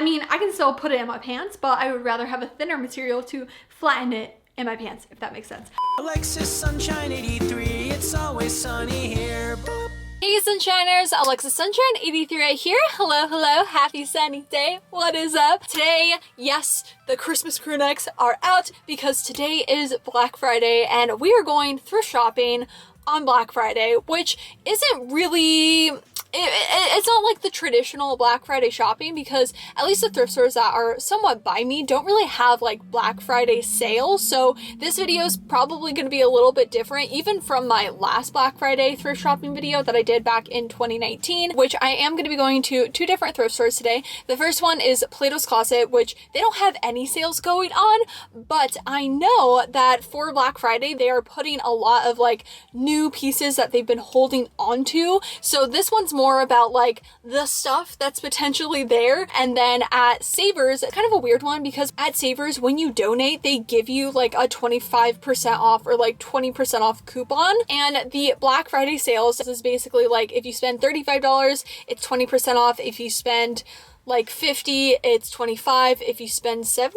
I mean, I can still put it in my pants, but I would rather have a thinner material to flatten it in my pants, if that makes sense. Alexis Sunshine 83, it's always sunny here. Hey Sunshiners, Alexis Sunshine 83 right here. Hello, hello, happy sunny day. What is up? Today, yes, the Christmas crew necks are out because today is Black Friday and we are going thrift shopping on Black Friday, which isn't really... It's not like the traditional Black Friday shopping because at least the thrift stores that are somewhat by me don't really have like Black Friday sales. So this video is probably going to be a little bit different even from my last Black Friday thrift shopping video that I did back in 2019, which I am going to be going to two different thrift stores today. The first one is Plato's Closet, which they don't have any sales going on, but I know that for Black Friday, they are putting a lot of like new pieces that they've been holding onto. So this one's more about like the stuff that's potentially there. And then at Savers, kind of a weird one because at Savers, when you donate, they give you like a 25% off or like 20% off coupon. And the Black Friday sales is basically like if you spend $35, it's 20% off. If you spend like 50, it's 25. If you spend $75,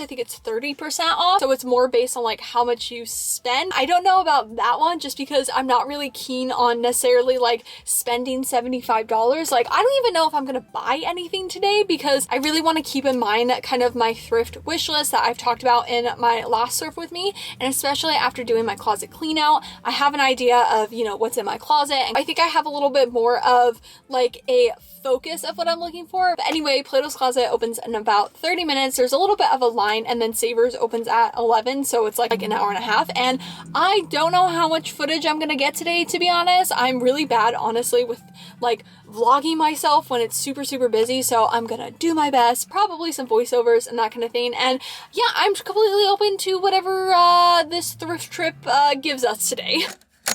I think it's 30% off. So it's more based on like how much you spend. I don't know about that one just because I'm not really keen on necessarily like spending $75. Like I don't even know if I'm gonna buy anything today because I really want to keep in mind kind of my thrift wish list that I've talked about in my last Surf With Me. And especially after doing my closet clean out, I have an idea of, you know, what's in my closet. And I think I have a little bit more of like a focus of what I'm looking for. But anyway, Plato's Closet opens in about 30 minutes. There's a little bit of a line and then Savers opens at 11. So it's like an hour and a half. And I don't know how much footage I'm going to get today, to be honest. I'm really bad, honestly, with like vlogging myself when it's super, super busy. So I'm going to do my best, probably some voiceovers and that kind of thing. And yeah, I'm completely open to whatever this thrift trip gives us today.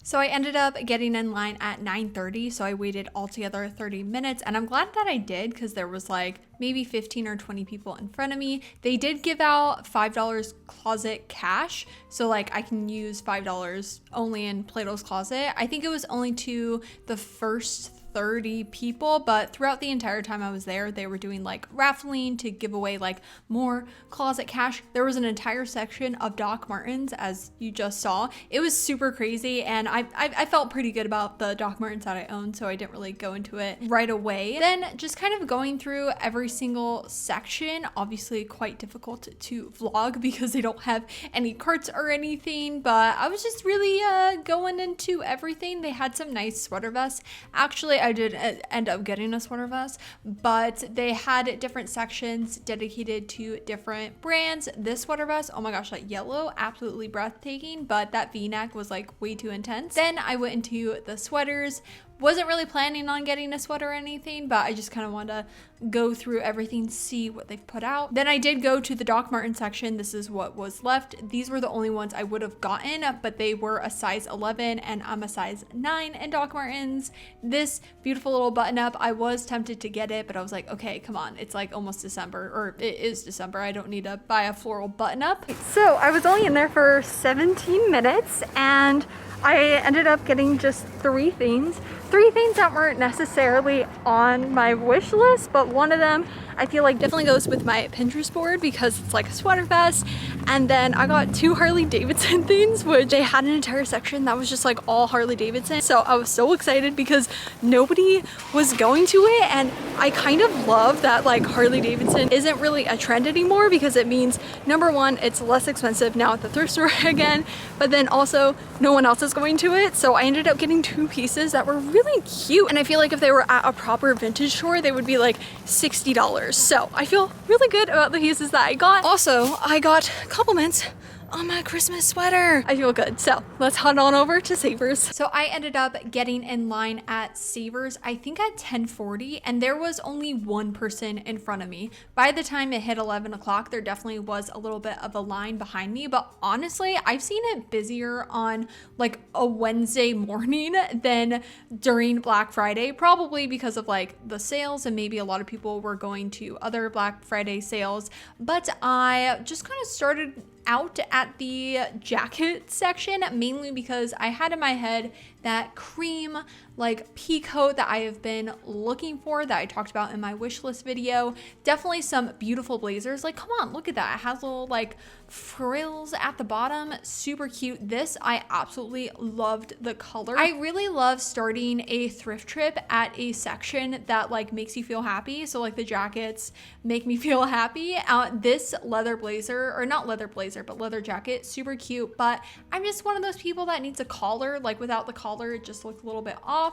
So I ended up getting in line at 9:30, so I waited altogether 30 minutes, and I'm glad that I did because there was like maybe 15 or 20 people in front of me. They did give out $5 closet cash, so like I can use $5 only in Plato's Closet. I think it was only to the first 30 people, but throughout the entire time I was there, they were doing like raffling to give away like more closet cash. There was an entire section of Doc Martens, as you just saw. It was super crazy, and I felt pretty good about the Doc Martens that I own, so I didn't really go into it right away. Then just kind of going through every single section, obviously quite difficult to vlog because they don't have any carts or anything, but I was just really going into everything. They had some nice sweater vests. Actually, I did end up getting a sweater vest, but they had different sections dedicated to different brands. This sweater vest, oh my gosh, that yellow, absolutely breathtaking, but that V-neck was like way too intense. Then I went into the sweaters. Wasn't really planning on getting a sweater or anything, but I just kind of wanted to go through everything, see what they've put out. Then I did go to the Doc Marten section. This is what was left. These were the only ones I would have gotten, but they were a size 11 and I'm a size 9 in Doc Martens. This beautiful little button up, I was tempted to get it, but I was like, okay, come on. It's like almost December, or it is December. I don't need to buy a floral button up. So I was only in there for 17 minutes and I ended up getting just three things that weren't necessarily on my wish list, but one of them I feel like definitely goes with my Pinterest board because it's like a sweater vest. And then I got two Harley Davidson things, which they had an entire section that was just like all Harley Davidson. So I was so excited because nobody was going to it. And I kind of love that like Harley Davidson isn't really a trend anymore because it means number one, it's less expensive now at the thrift store again, but then also no one else is going to it. So I ended up getting two pieces that were really cute. And I feel like if they were at a proper vintage store, they would be like $60. So I feel really good about the pieces that I got. Also, I got compliments on my Christmas sweater. I feel good. So let's head on over to Savers. So I ended up getting in line at Savers, I think at 10:40, and there was only one person in front of me. By the time it hit 11 o'clock, there definitely was a little bit of a line behind me, but honestly, I've seen it busier on like a Wednesday morning than during Black Friday, probably because of like the sales and maybe a lot of people were going to other Black Friday sales. But I just kind of started out at the jacket section, mainly because I had in my head that cream like pea coat that I have been looking for, that I talked about in my wish list video. Definitely some beautiful blazers. Like, come on, look at that. It has little like frills at the bottom. Super cute. This, I absolutely loved the color. I really love starting a thrift trip at a section that like makes you feel happy. So like the jackets make me feel happy. This leather blazer, or not leather blazer, but leather jacket, super cute. But I'm just one of those people that needs a collar. Like without the collar, it just looked a little bit off.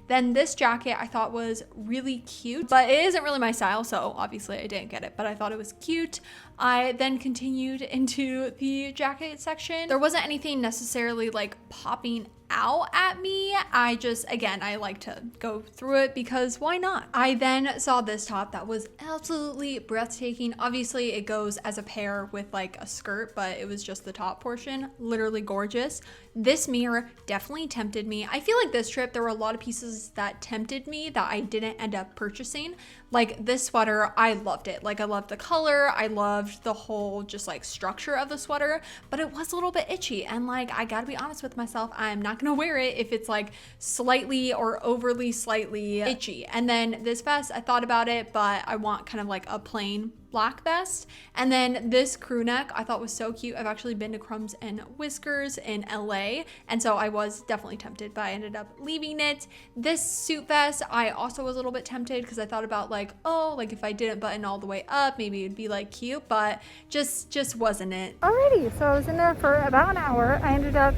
Then this jacket I thought was really cute, but it isn't really my style, so obviously I didn't get it, but I thought it was cute. I then continued into the jacket section. There wasn't anything necessarily like popping out at me. I just, again, I like to go through it because why not? I then saw this top that was absolutely breathtaking. Obviously it goes as a pair with like a skirt, but it was just the top portion. Literally gorgeous. This mirror definitely tempted me. I feel like this trip there were a lot of pieces that tempted me that I didn't end up purchasing. Like this sweater, I loved it. Like I loved the color, I loved the whole just like structure of the sweater, but it was a little bit itchy, and like I gotta be honest with myself, I'm not gonna wear it if it's like slightly or overly slightly itchy. And then this vest, I thought about it, but I want kind of like a plain black vest. And then this crew neck I thought was so cute. I've actually been to Crumbs and Whiskers in LA, and so I was definitely tempted, but I ended up leaving it. This suit vest I also was a little bit tempted because I thought about like, oh, like if I didn't button all the way up, maybe it'd be like cute, but just wasn't it. Alrighty, so I was in there for about an hour. I ended up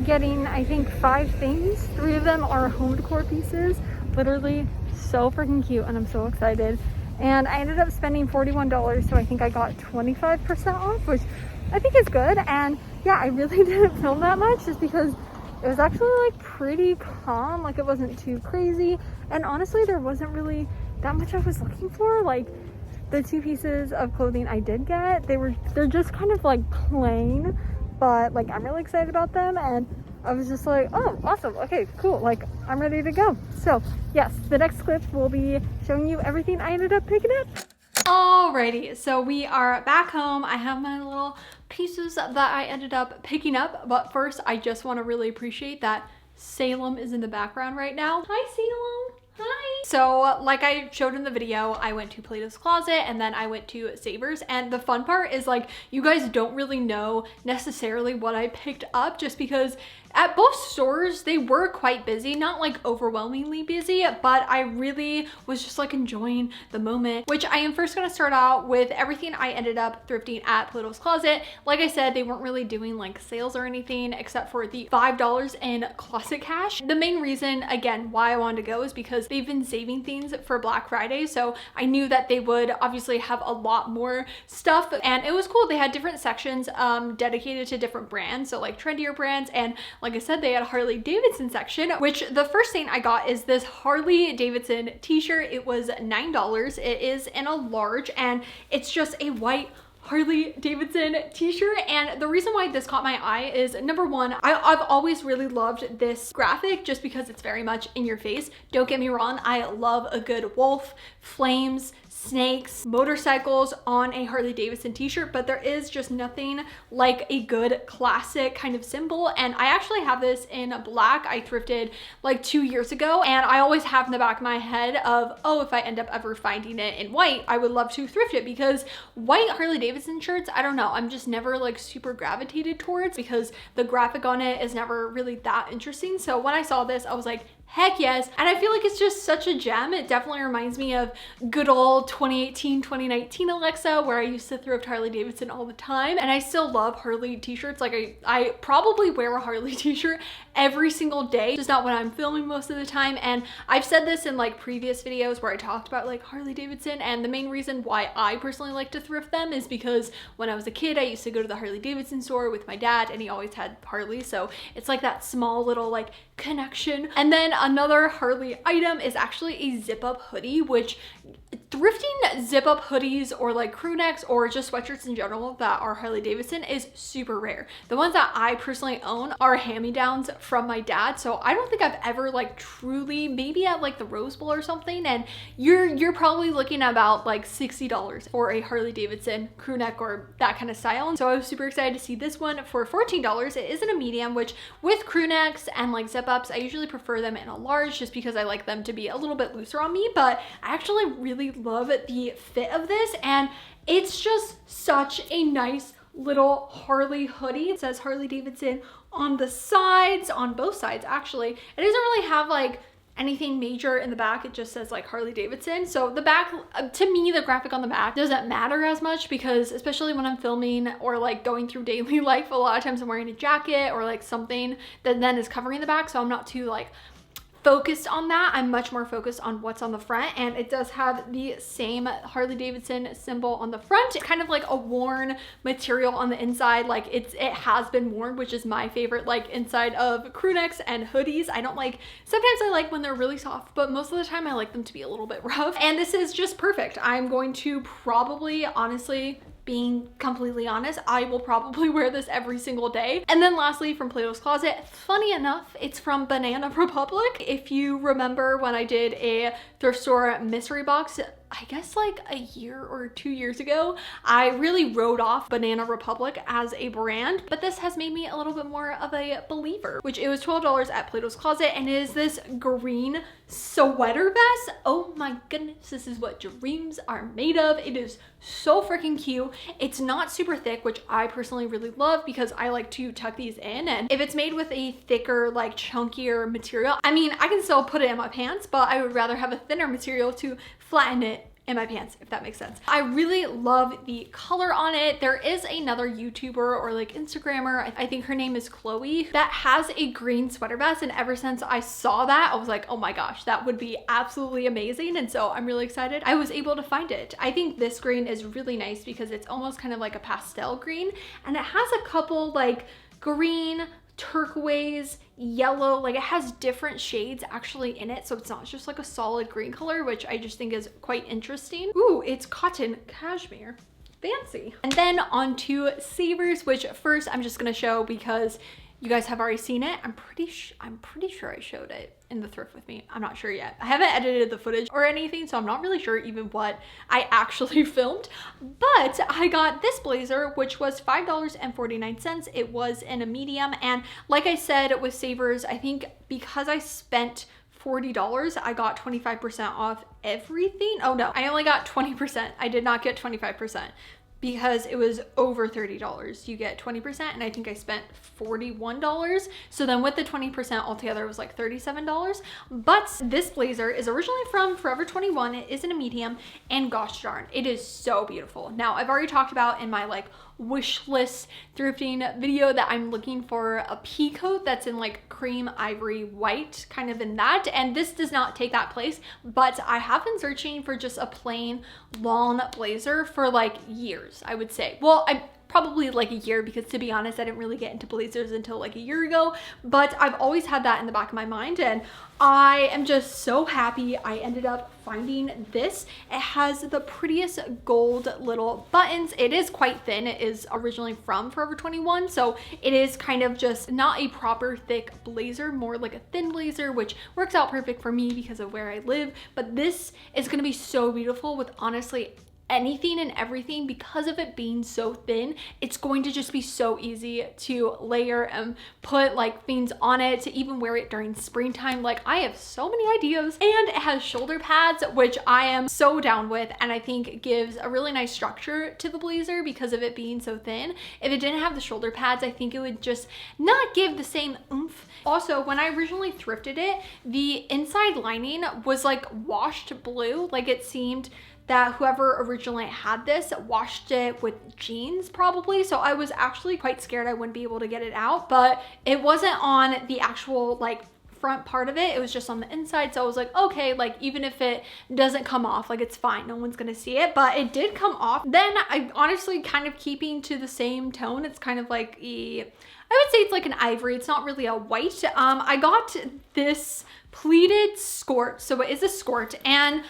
getting, I think, 5 things. 3 of them are home decor pieces. Literally so freaking cute, and I'm so excited. And I ended up spending $41, so I think I got 25% off, which I think is good. And yeah, I really didn't film that much just because it was actually like pretty calm. Like it wasn't too crazy. And honestly, there wasn't really that much I was looking for. Like the 2 pieces of clothing I did get, they're just kind of like plain, but like I'm really excited about them, and I was just like, oh, awesome, okay, cool, like I'm ready to go. So yes, the next clip will be showing you everything I ended up picking up. Alrighty, so we are back home. I have my little pieces that I ended up picking up, but first I just want to really appreciate that Salem is in the background right now. Hi Salem. Hi. So like I showed in the video, I went to Plato's Closet and then I went to Savers, and the fun part is like you guys don't really know necessarily what I picked up just because at both stores they were quite busy, not like overwhelmingly busy, but I really was just like enjoying the moment, which I am first going to start out with everything I ended up thrifting at Plato's Closet. Like I said, they weren't really doing like sales or anything except for the $5 in Classic Cash. The main reason again why I wanted to go is because they've been saving things for Black Friday, so I knew that they would obviously have a lot more stuff, and it was cool. They had different sections dedicated to different brands, so like trendier brands, and like I said, they had a Harley Davidson section, which the first thing I got is this Harley Davidson t-shirt. It was $9. It is in a large, and it's just a white Harley Davidson t-shirt. And the reason why this caught my eye is number one, I've always really loved this graphic just because it's very much in your face. Don't get me wrong, I love a good wolf, flames, snakes, motorcycles on a Harley Davidson t-shirt, but there is just nothing like a good classic kind of symbol. And I actually have this in black. I thrifted like 2 years ago, and I always have in the back of my head of, oh, if I end up ever finding it in white, I would love to thrift it, because white Harley Davidson shirts, I don't know, I'm just never like super gravitated towards because the graphic on it is never really that interesting. So when I saw this, I was like, heck yes. And I feel like it's just such a gem. It definitely reminds me of good old 2018, 2019 Alexa, where I used to thrift Harley Davidson all the time. And I still love Harley t-shirts. Like I probably wear a Harley t-shirt every single day, just not when I'm filming most of the time. And I've said this in like previous videos where I talked about like Harley Davidson, and the main reason why I personally like to thrift them is because when I was a kid, I used to go to the Harley Davidson store with my dad, and he always had Harley. So it's like that small little like connection. And then another Harley item is actually a zip up hoodie, which thrifting zip up hoodies or like crew necks or just sweatshirts in general that are Harley Davidson is super rare. The ones that I personally own are hand-me-downs from my dad, so I don't think I've ever like truly, maybe at like the Rose Bowl or something, and you're probably looking at about like $60 for a Harley Davidson crew neck or that kind of style. And so I was super excited to see this one for $14. It is in a medium, which with crew necks and like zip ups, I usually prefer them in a large just because I like them to be a little bit looser on me, but I actually really love the fit of this, and it's just such a nice little Harley hoodie. It says Harley Davidson on the sides, on both sides actually. It doesn't really have like anything major in the back. It just says like Harley Davidson. So the back, to me, the graphic on the back doesn't matter as much because especially when I'm filming or like going through daily life, a lot of times I'm wearing a jacket or like something that then is covering the back. So I'm not too like focused on that. I'm much more focused on what's on the front, and it does have the same Harley Davidson symbol on the front. It's kind of like a worn material on the inside, like it has been worn, which is my favorite like inside of crew necks and hoodies. I don't like, sometimes I like when they're really soft, but most of the time I like them to be a little bit rough, and this is just perfect. I'm going to probably, honestly, being completely honest, I will probably wear this every single day. And then lastly, from Plato's Closet, funny enough, it's from Banana Republic. If you remember when I did a thrift store mystery box, I guess like a year or 2 years ago, I really wrote off Banana Republic as a brand, but this has made me a little bit more of a believer, which it was $12 at Plato's Closet, and it is this green sweater vest. Oh my goodness, this is what dreams are made of. It is so freaking cute. It's not super thick, which I personally really love because I like to tuck these in, and if it's made with a thicker, like chunkier material, I mean, I can still put it in my pants, but I would rather have a thinner material to flatten it in my pants, if that makes sense. I really love the color on it. There is another YouTuber or like Instagrammer, I think her name is Chloe, that has a green sweater vest, and ever since I saw that, I was like, oh my gosh, that would be absolutely amazing. And so I'm really excited I was able to find it. I think this green is really nice because it's almost kind of like a pastel green, and it has a couple like green, turquoise, yellow, like it has different shades actually in it, so it's not just like a solid green color, which I just think is quite interesting. Ooh, it's cotton cashmere. Fancy. And then on to Savers, which first I'm just gonna show because you guys have already seen it. I'm pretty sure I showed it in the thrift with me. I'm not sure yet. I haven't edited the footage or anything, so I'm not really sure even what I actually filmed, but I got this blazer, which was $5.49. It was in a medium, and like I said with Savers, I think because I spent $40, I got 25% off everything. Oh no, I only got 20%. I did not get 25%. Because it was over $30. You get 20%, and I think I spent $41. So then with the 20% altogether, it was like $37. But this blazer is originally from Forever 21. It is in a medium, and gosh darn, it is so beautiful. Now, I've already talked about in my like wish list thrifting video that I'm looking for a pea coat that's in like cream ivory white, kind of in that, and this does not take that place, but I have been searching for just a plain lawn blazer for like years, I would say. Well, I probably like a year, because to be honest, I didn't really get into blazers until like a year ago, but I've always had that in the back of my mind, and I am just so happy I ended up finding this. It has the prettiest gold little buttons. It is quite thin. It is originally from Forever 21, so it is kind of just not a proper thick blazer, more like a thin blazer, which works out perfect for me because of where I live. But this is going to be so beautiful with honestly anything and everything. Because of it being so thin, it's going to just be so easy to layer and put like things on it, to even wear it during springtime. Like, I have so many ideas. And it has shoulder pads, which I am so down with, and I think gives a really nice structure to the blazer because of it being so thin. If it didn't have the shoulder pads, I think it would just not give the same oomph. Also, when I originally thrifted it, the inside lining was like washed blue. Like, it seemed that whoever originally had this washed it with jeans probably. So I was actually quite scared I wouldn't be able to get it out, but it wasn't on the actual like front part of it. It was just on the inside. So I was like, okay, like even if it doesn't come off, like it's fine. No one's gonna see it, but it did come off. Then I honestly kind of keeping to the same tone. It's kind of like I would say it's like an ivory. It's not really a white. I got this pleated skirt. So it is a skirt, and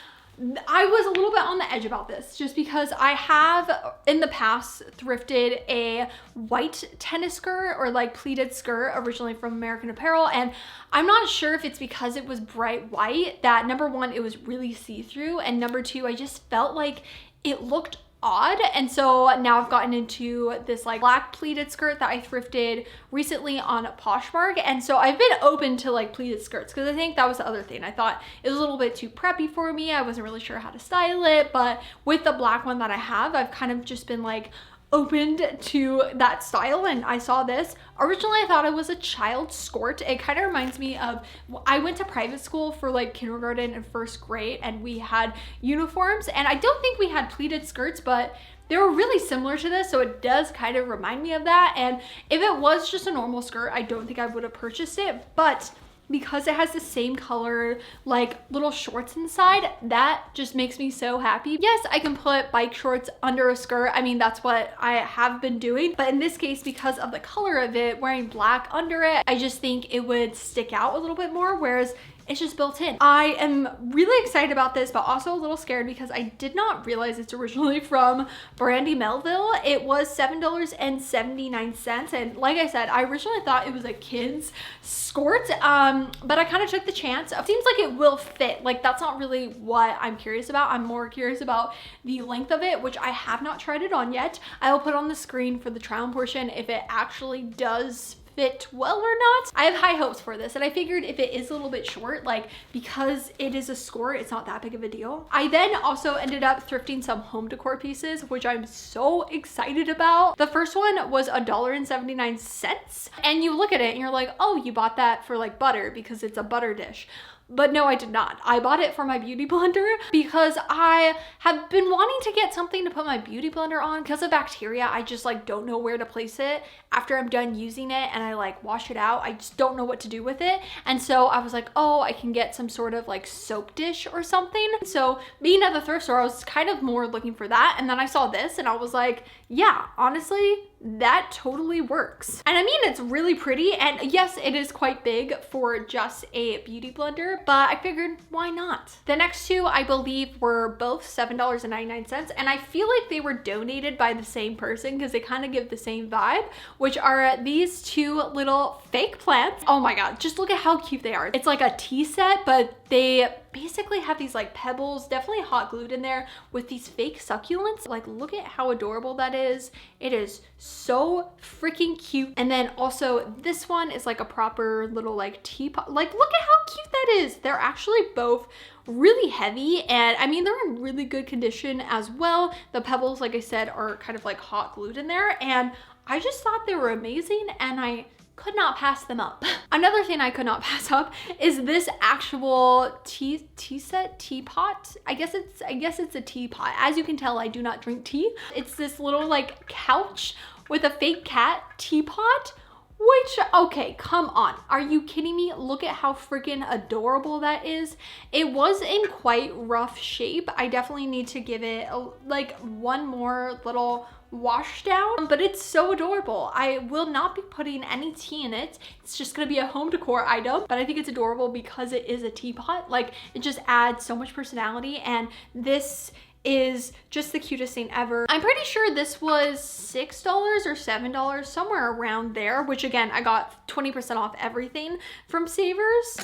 I was a little bit on the edge about this just because I have in the past thrifted a white tennis skirt or like pleated skirt originally from American Apparel, and I'm not sure if it's because it was bright white that number one, it was really see-through, and number two, I just felt like it looked odd. And so now I've gotten into this like black pleated skirt that I thrifted recently on Poshmark, and so I've been open to like pleated skirts because I think that was the other thing. I thought it was a little bit too preppy for me. I wasn't really sure how to style it, but with the black one that I have, I've kind of just been like opened to that style, and I saw this. Originally I thought it was a child skirt. It kind of reminds me of, I went to private school for like kindergarten and first grade, and we had uniforms, and I don't think we had pleated skirts, but they were really similar to this, so it does kind of remind me of that. And if it was just a normal skirt, I don't think I would have purchased it, but because it has the same color like little shorts inside, that just makes me so happy. Yes, I can put bike shorts under a skirt. I mean, that's what I have been doing, but in this case, because of the color of it, wearing black under it, I just think it would stick out a little bit more, whereas it's just built in. I am really excited about this, but also a little scared because I did not realize it's originally from Brandy Melville. It was $7.79, and like I said, I originally thought it was a kid's skirt, but I kind of took the chance. It seems like it will fit. Like, that's not really what I'm curious about. I'm more curious about the length of it, which I have not tried it on yet. I will put on the screen for the try on portion if it actually does fit well or not. I have high hopes for this, and I figured if it is a little bit short, like because it is a skirt, it's not that big of a deal. I then also ended up thrifting some home decor pieces, which I'm so excited about. The first one was $1.79, and you look at it and you're like, oh, you bought that for like butter because it's a butter dish. But no, I did not. I bought it for my beauty blender because I have been wanting to get something to put my beauty blender on. Because of bacteria, I just like don't know where to place it after I'm done using it and I like wash it out. I just don't know what to do with it. And so I was like, oh, I can get some sort of like soap dish or something. So being at the thrift store, I was kind of more looking for that. And then I saw this and I was like, yeah, honestly, that totally works. And I mean, it's really pretty, and yes, it is quite big for just a beauty blender, but I figured why not? The next two, I believe, were both $7.99, and I feel like they were donated by the same person because they kind of give the same vibe, which are these two little fake plants. Oh my god, just look at how cute they are. It's like a tea set, but they basically have these like pebbles, definitely hot glued in there, with these fake succulents. Like, look at how adorable that is. It is so freaking cute. And then also this one is like a proper little like teapot. Like, look at how cute that is. They're actually both really heavy, and I mean, they're in really good condition as well. The pebbles, like I said, are kind of like hot glued in there, and I just thought they were amazing, and I could not pass them up. Another thing I could not pass up is this actual tea set, teapot. I guess it's a teapot. As you can tell, I do not drink tea. It's this little like couch with a fake cat teapot, which, okay, come on. Are you kidding me? Look at how freaking adorable that is. It was in quite rough shape. I definitely need to give it like one more little wash down, but it's so adorable. I will not be putting any tea in it. It's just gonna be a home decor item, but I think it's adorable because it is a teapot. Like, it just adds so much personality, and this is just the cutest thing ever. I'm pretty sure this was $6 or $7, somewhere around there, which again, I got 20% off everything from Savers.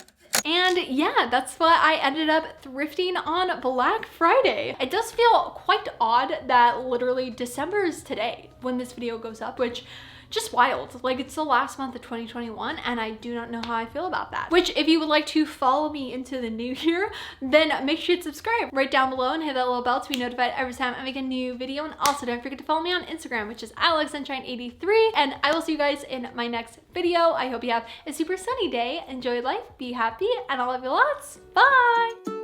And yeah, that's what I ended up thrifting on Black Friday. It does feel quite odd that literally December is today when this video goes up, which just wild. Like, it's the last month of 2021, and I do not know how I feel about that. Which, if you would like to follow me into the new year, then make sure to subscribe right down below and hit that little bell to be notified every time I make a new video. And also, don't forget to follow me on Instagram, which is AlexSunshine83. And I will see you guys in my next video. I hope you have a super sunny day. Enjoy life, be happy, and I love you lots. Bye!